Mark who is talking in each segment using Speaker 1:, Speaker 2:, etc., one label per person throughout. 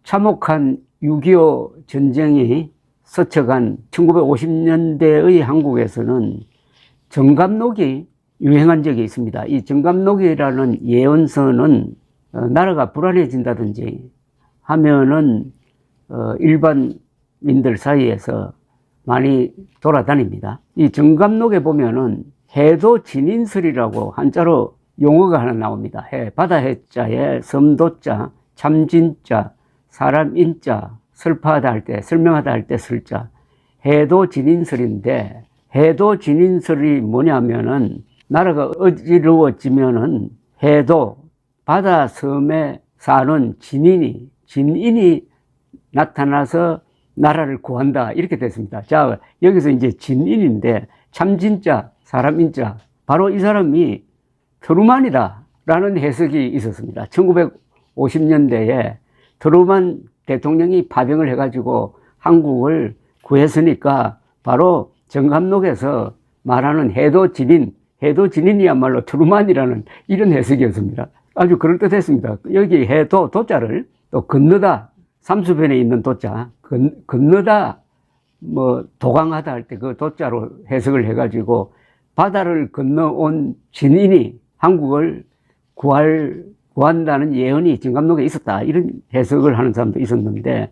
Speaker 1: 참혹한 6.25 전쟁이 스쳐간 1950년대의 한국에서는 정감록이 유행한 적이 있습니다. 이 정감록이라는 예언서는 나라가 불안해진다든지 하면은 일반민들 사이에서 많이 돌아다닙니다. 이 정감록에 보면은 해도진인설이라고 한자로 용어가 하나 나옵니다. 바다 해자에 섬도자, 참진자, 사람 인자, 설파하다 할 때, 설명하다 할 때 설자, 해도진인설인데, 해도진인설이 뭐냐면은 나라가 어지러워지면은 해도, 바다 섬에 사는 진인이 나타나서 나라를 구한다, 이렇게 됐습니다. 자, 여기서 이제 진인인데 참진자, 사람 인자, 바로 이 사람이 트루만이다 라는 해석이 있었습니다. 1950년대에 트루만 대통령이 파병을 해가지고 한국을 구했으니까 바로 정감록에서 말하는 해도진인이야말로 트루만이라는 이런 해석이었습니다. 아주 그럴듯했습니다. 여기 해도, 도자를 또 건너다, 삼수변에 있는 도자, 건너다, 도강하다 할 때 그 도자로 해석을 해가지고 바다를 건너온 진인이 한국을 구한다는 예언이 정감록에 있었다. 이런 해석을 하는 사람도 있었는데,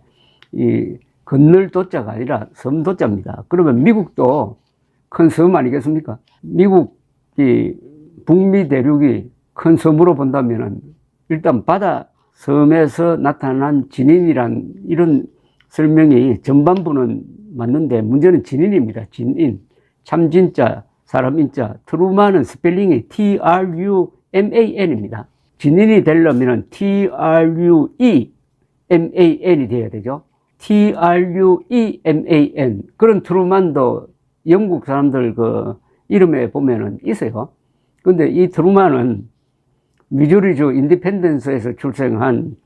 Speaker 1: 이 건널 도자가 아니라 섬 도자입니다. 그러면 미국도 큰 섬 아니겠습니까? 미국이 북미 대륙이 큰 섬으로 본다면은 일단 바다 섬에서 나타난 진인이란 이런 설명이 전반부는 맞는데 문제는 진인입니다. 진인. 참진자, 사람 인자. 트루만은 스펠링이 TRUMAN입니다. 진인이 되려면 TRUEMAN이 돼야 되죠. TRUEMAN. 그런 트루만도 영국 사람들 그 이름에 보면은 있어요. 근데 이 트루만은 미주리주 인디펜던스에서 출생한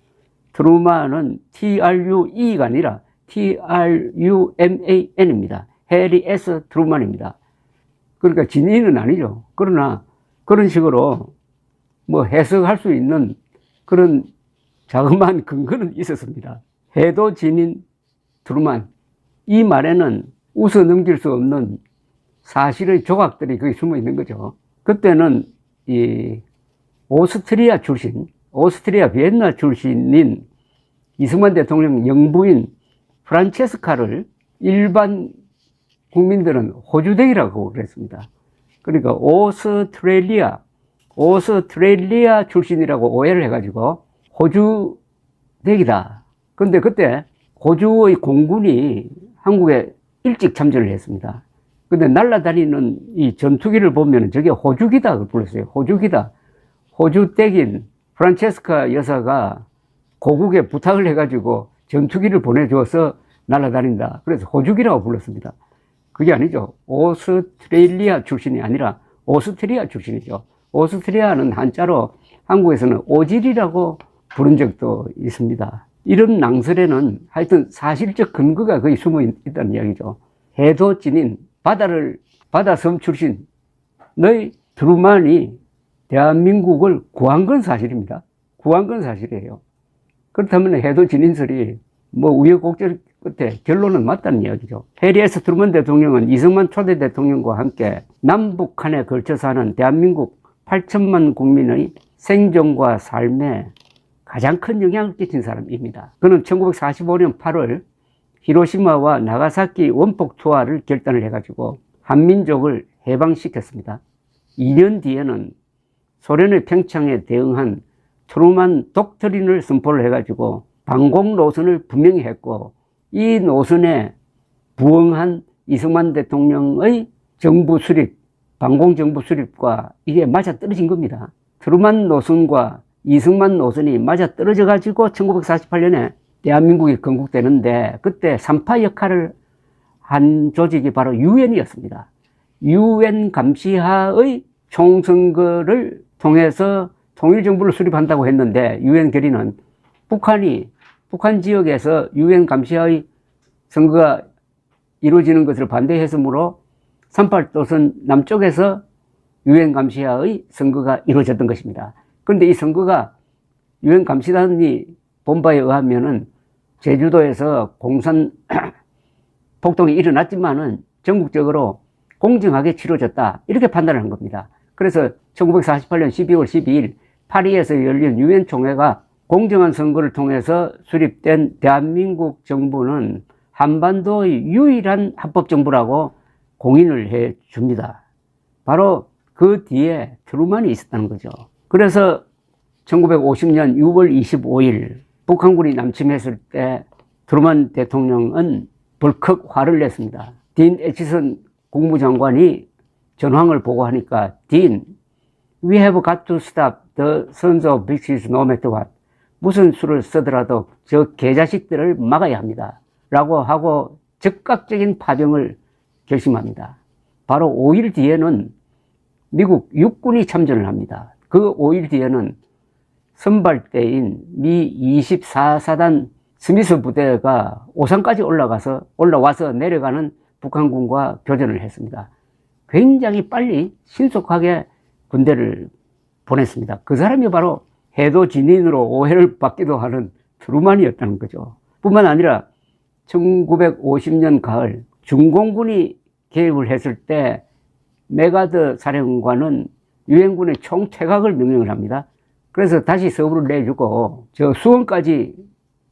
Speaker 1: 트루만은 TRUE가 아니라 TRUMAN입니다. 해리 S. 트루만입니다. 그러니까 진인은 아니죠. 그러나 그런 식으로 해석할 수 있는 그런 자그마한 근거는 있었습니다. 해도 진인 트루만. 이 말에는 웃어 넘길 수 없는 사실의 조각들이 거기 숨어 있는 거죠. 그때는 이 오스트리아 비엔나 출신인 이승만 대통령 영부인 프란체스카를 일반 국민들은 호주댁이라고 그랬습니다. 그러니까 오스트레일리아 출신이라고 오해를 해가지고 호주댁이다. 근데 그때 호주의 공군이 한국에 일찍 참전을 했습니다. 근데 날아다니는 이 전투기를 보면 저게 호주기다 불렀어요. 호주기다. 호주댁인 프란체스카 여사가 고국에 부탁을 해가지고 전투기를 보내줘서 날아다닌다. 그래서 호주기라고 불렀습니다. 그게 아니죠. 오스트레일리아 출신이 아니라 오스트리아 출신이죠. 오스트리아는 한자로 한국에서는 오질이라고 부른 적도 있습니다. 이런 낭설에는 하여튼 사실적 근거가 거의 숨어 있다는 이야기죠. 해도진인, 바다섬 출신, 너희 트루만이 대한민국을 구한 건 사실입니다. 구한 건 사실이에요. 그렇다면 해도진인설이 우여곡절 끝에 결론은 맞다는 이야기죠. 해리 S. 트루먼 대통령은 이승만 초대 대통령과 함께 남북한에 걸쳐서 하는 대한민국 8천만 국민의 생존과 삶에 가장 큰 영향을 끼친 사람입니다. 그는 1945년 8월 히로시마와 나가사키 원폭 투하를 결단을 해가지고 한민족을 해방시켰습니다. 2년 뒤에는 소련의 평창에 대응한 트루만 독트린을 선포를 해가지고 방공 노선을 분명히 했고, 이 노선에 부응한 이승만 대통령의 정부 수립, 방공 정부 수립과 이게 맞아 떨어진 겁니다. 트루만 노선과 이승만 노선이 맞아 떨어져 가지고 1948년에 대한민국이 건국되는데, 그때 삼파 역할을 한 조직이 바로 유엔이었습니다. 유엔 감시하의 총선거를 통해서 통일정부를 수립한다고 했는데, 유엔 결의는 북한 지역에서 유엔 감시하의 선거가 이루어지는 것을 반대했으므로 38도선 남쪽에서 유엔 감시하의 선거가 이루어졌던 것입니다. 그런데 이 선거가 유엔 감시단이 본 바에 의하면은 제주도에서 공산 폭동이 일어났지만은 전국적으로 공정하게 치러졌다. 이렇게 판단을 한 겁니다. 그래서 1948년 12월 12일 파리에서 열린 유엔 총회가 공정한 선거를 통해서 수립된 대한민국 정부는 한반도의 유일한 합법정부라고 공인을 해 줍니다. 바로 그 뒤에 트루먼이 있었다는 거죠. 그래서 1950년 6월 25일 북한군이 남침했을 때 트루먼 대통령은 벌컥 화를 냈습니다. 딘 애치슨 국무장관이 전황을 보고하니까 딘, we have got to stop the sons of bitches no matter what. 무슨 수를 쓰더라도 저 개자식들을 막아야 합니다. 라고 하고 즉각적인 파병을 결심합니다. 바로 5일 뒤에는 미국 육군이 참전을 합니다. 그 5일 뒤에는 선발대인 미 24사단 스미스 부대가 오산까지 올라와서 내려가는 북한군과 교전을 했습니다. 굉장히 빨리 신속하게 군대를 보냈습니다. 그 사람이 바로 해도 진인으로 오해를 받기도 하는 트루먼이었다는 거죠. 뿐만 아니라 1950년 가을 중공군이 개입을 했을 때 메가더 사령관은 유엔군의 총퇴각을 명령을 합니다. 그래서 다시 서부를 내주고 저 수원까지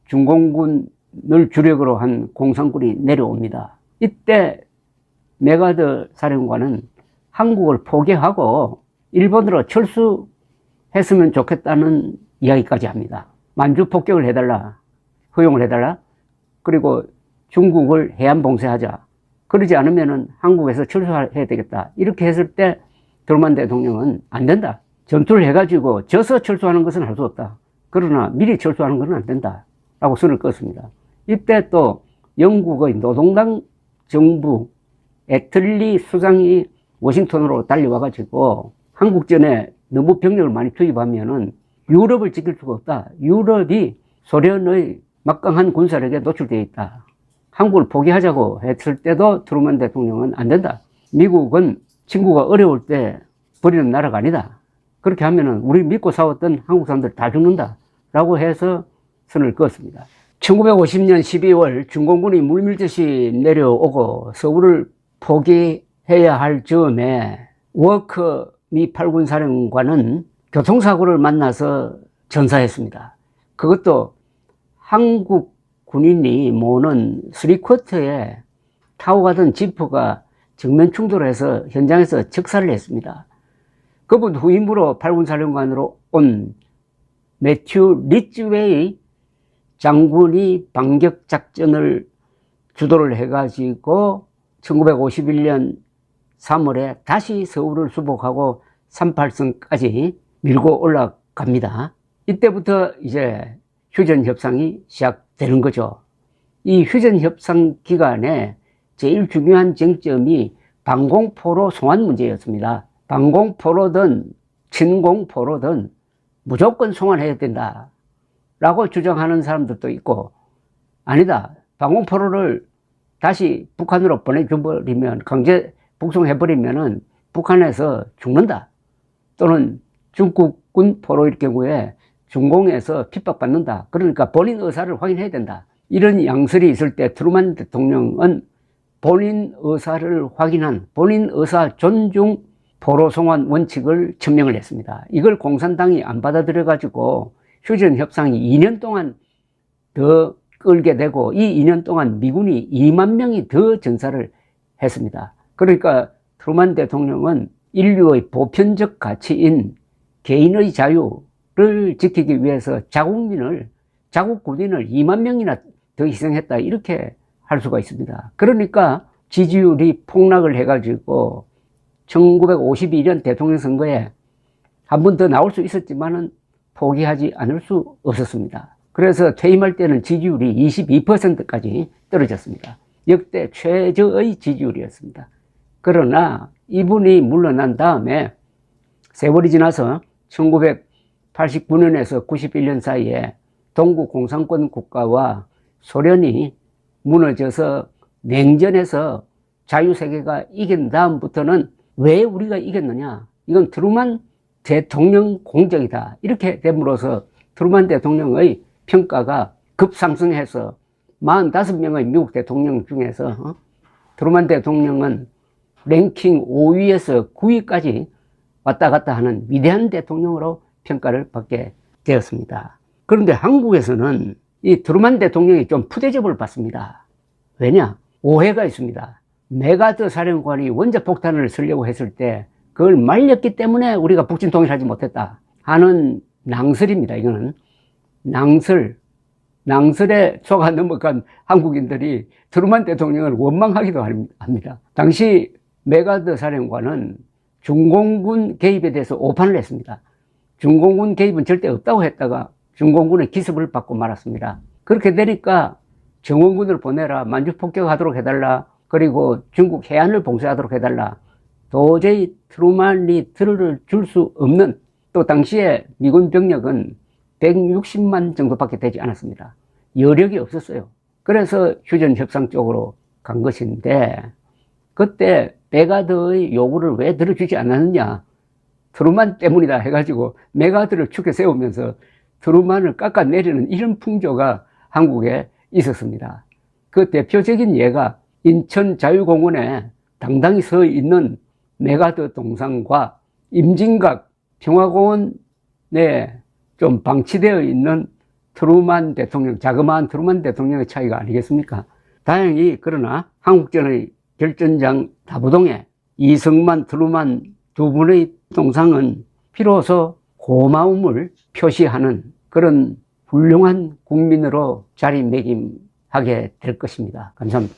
Speaker 1: 중공군을 주력으로 한 공산군이 내려옵니다. 이때 메가더 사령관은 한국을 포기하고 일본으로 철수했으면 좋겠다는 이야기까지 합니다. 만주 폭격을 해달라, 허용을 해달라, 그리고 중국을 해안 봉쇄하자, 그러지 않으면 한국에서 철수해야 되겠다. 이렇게 했을 때 트루먼 대통령은 안 된다. 전투를 해가지고 져서 철수하는 것은 할 수 없다. 그러나 미리 철수하는 것은 안 된다. 라고 선을 껐습니다. 이때 또 영국의 노동당 정부 애틀리 수장이 워싱턴으로 달려와가지고 한국전에 너무 병력을 많이 투입하면은 유럽을 지킬 수가 없다. 유럽이 소련의 막강한 군사력에 노출되어 있다. 한국을 포기하자고 했을 때도 트루먼 대통령은 안 된다. 미국은 친구가 어려울 때 버리는 나라가 아니다. 그렇게 하면은 우리 믿고 싸웠던 한국 사람들 다 죽는다. 라고 해서 선을 그었습니다. 1950년 12월 중공군이 물밀듯이 내려오고 서울을 포기해야 할 즈음에 워커 미 8군 사령관은 교통사고를 만나서 전사했습니다. 그것도 한국 군인이 모는 3쿼터에 타고 가던 지프가 정면 충돌해서 현장에서 즉사를 했습니다. 그분 후임으로 8군 사령관으로 온 매튜 리츠웨이 장군이 반격 작전을 주도를 해가지고 1951년 3월에 다시 서울을 수복하고 38선까지 밀고 올라갑니다. 이때부터 이제 휴전 협상이 시작되는 거죠. 이 휴전 협상 기간에 제일 중요한 쟁점이 방공포로 송환 문제였습니다. 방공포로든 진공포로든 무조건 송환해야 된다 라고 주장하는 사람들도 있고, 아니다, 방공포로를 다시 북한으로 보내줘버리면, 강제 북송해버리면은 북한에서 죽는다, 또는 중국군 포로일 경우에 중공에서 핍박받는다, 그러니까 본인 의사를 확인해야 된다, 이런 양설이 있을 때 트루먼 대통령은 본인 의사를 확인한 본인 의사 존중 포로 송환 원칙을 천명을 했습니다. 이걸 공산당이 안 받아들여 가지고 휴전 협상이 2년 동안 더 끌게 되고, 이 2년 동안 미군이 2만 명이 더 전사를 했습니다. 그러니까 트루먼 대통령은 인류의 보편적 가치인 개인의 자유를 지키기 위해서 자국 군인을 2만 명이나 더 희생했다, 이렇게 할 수가 있습니다. 그러니까 지지율이 폭락을 해가지고 1952년 대통령 선거에 한 번 더 나올 수 있었지만은 포기하지 않을 수 없었습니다. 그래서 퇴임할 때는 지지율이 22%까지 떨어졌습니다. 역대 최저의 지지율이었습니다. 그러나 이분이 물러난 다음에 세월이 지나서 1989년에서 91년 사이에 동구 공산권 국가와 소련이 무너져서 냉전에서 자유세계가 이긴 다음부터는 왜 우리가 이겼느냐, 이건 트루먼 대통령 공적이다, 이렇게 됨으로써 트루먼 대통령의 평가가 급상승해서 45명의 미국 대통령 중에서 트루만 대통령은 랭킹 5위에서 9위까지 왔다 갔다 하는 위대한 대통령으로 평가를 받게 되었습니다. 그런데 한국에서는 이 트루만 대통령이 좀 푸대접을 받습니다. 왜냐? 오해가 있습니다. 메가더 사령관이 원자폭탄을 쓰려고 했을 때 그걸 말렸기 때문에 우리가 북진 통일하지 못했다 하는 낭설입니다. 이거는 낭설에 속아 넘어간 한국인들이 트루만 대통령을 원망하기도 합니다. 당시 메가더 사령관은 중공군 개입에 대해서 오판을 했습니다. 중공군 개입은 절대 없다고 했다가 중공군의 기습을 받고 말았습니다. 그렇게 되니까 정원군을 보내라, 만주 폭격하도록 해달라, 그리고 중국 해안을 봉쇄하도록 해달라. 도저히 트루만이 들을 줄 수 없는, 또 당시에 미군 병력은 160만 정도밖에 되지 않았습니다. 여력이 없었어요. 그래서 휴전 협상 쪽으로 간 것인데, 그때 메가더의 요구를 왜 들어주지 않았느냐, 트루만 때문이다 해가지고 메가더를 축에 세우면서 트루만을 깎아내리는 이런 풍조가 한국에 있었습니다. 그 대표적인 예가 인천 자유공원에 당당히 서 있는 메가더 동상과 임진각 평화공원에 좀 방치되어 있는 트루만 대통령, 자그마한 트루만 대통령의 차이가 아니겠습니까? 다행히 그러나 한국전의 결전장 다부동에 이승만, 트루만 두 분의 동상은 비로소 고마움을 표시하는 그런 훌륭한 국민으로 자리매김하게 될 것입니다. 감사합니다.